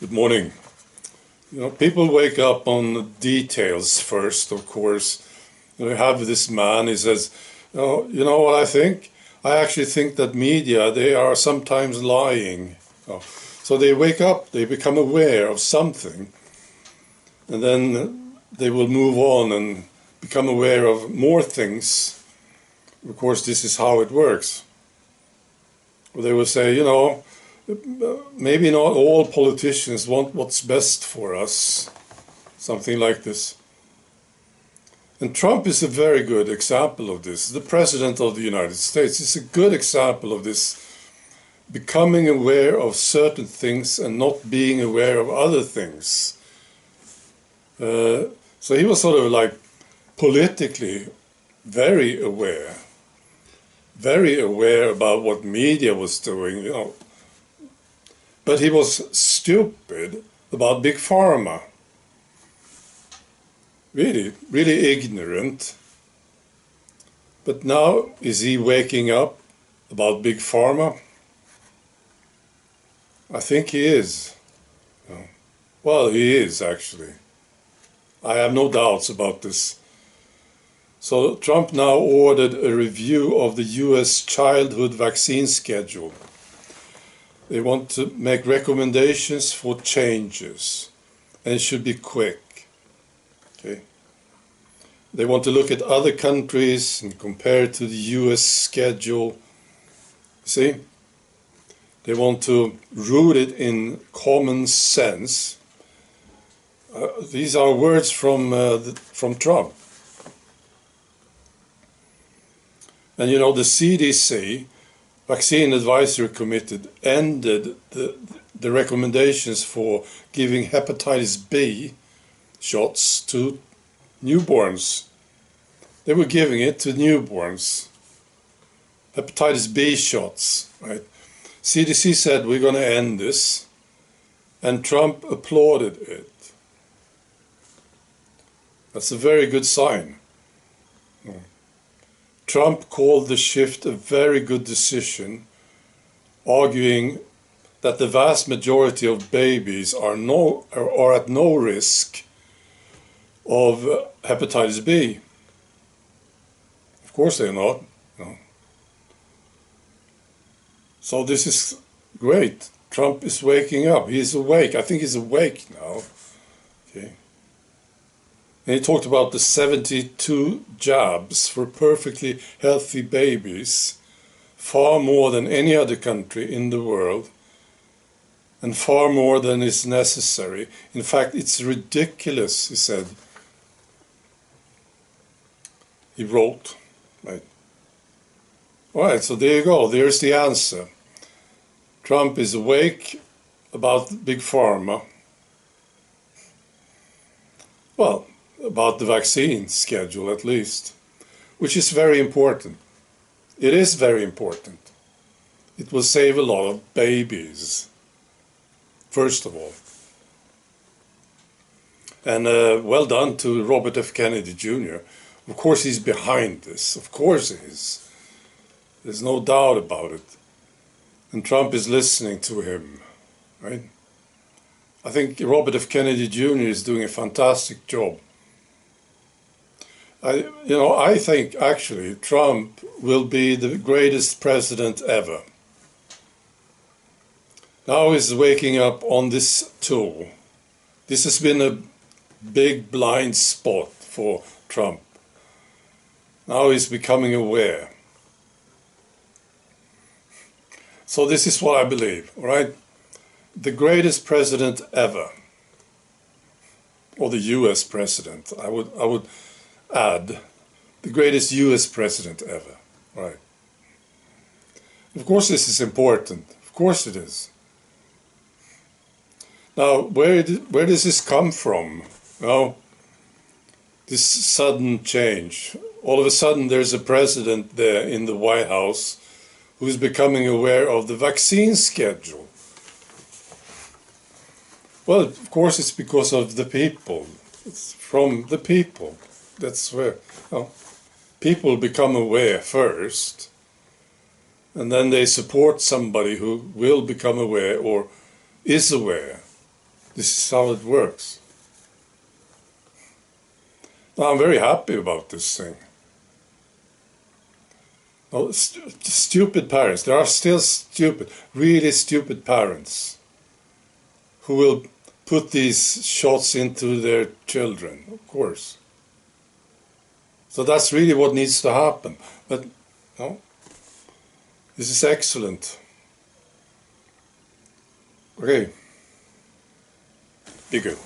Good morning. People wake up on the details first, of course. We have this man, he says, you know what I think? I actually think that media, they are sometimes lying. So they wake up, they become aware of something, and then they will move on and become aware of more things. Of course, this is how it works. They will say, maybe not all politicians want what's best for us, something like this. And Trump is a very good example of this. The President of the United States is a good example of this, becoming aware of certain things and not being aware of other things. So he was sort of like politically very aware about what media was doing, But he was stupid about Big Pharma. Really ignorant. But now, is he waking up about Big Pharma? I think he is. Well, he is actually. I have no doubts about this. So Trump now ordered a review of the US childhood vaccine schedule. They want to make recommendations for changes, and it should be quick. Okay. They want to look at other countries and compare it to the US schedule. See? They want to root it in common sense. These are words from Trump. And the CDC, Vaccine Advisory Committee, ended the recommendations for giving hepatitis B shots to newborns. They were giving it to newborns. Hepatitis B shots, right? CDC said, we're going to end this, and Trump applauded it. That's a very good sign. Trump called the shift a very good decision, arguing that the vast majority of babies are at no risk of hepatitis B. Of course they're not. No. So this is great. Trump is waking up. He's awake. I think he's awake now. Okay. And he talked about the 72 jabs for perfectly healthy babies, far more than any other country in the world, and far more than is necessary. In fact, it's ridiculous, he said. He wrote, right? All right, so there you go. There's the answer. Trump is awake about Big Pharma. Well, about the vaccine schedule at least, which is very important. It is very important. It will save a lot of babies, first of all. And well done to Robert F. Kennedy Jr. Of course he's behind this, of course he is. There's no doubt about it. And Trump is listening to him, right? I think Robert F. Kennedy Jr. is doing a fantastic job. I think actually Trump will be the greatest president ever. Now he's waking up on this tool. This has been a big blind spot for Trump. Now he's becoming aware. So this is what I believe, all right? The greatest president ever, or the US president, I would add, the greatest US president ever, right? Of course this is important, of course it is. Now, where does this come from? This sudden change. All of a sudden there's a president there in the White House who's becoming aware of the vaccine schedule. Well, of course it's because of the people. It's from the people. That's where people become aware first, and then they support somebody who will become aware or is aware. This is how it works. Now, I'm very happy about this thing. Oh, stupid parents. There are still stupid, really stupid parents who will put these shots into their children, of course. So that's really what needs to happen. But no, this is excellent. Okay, be good.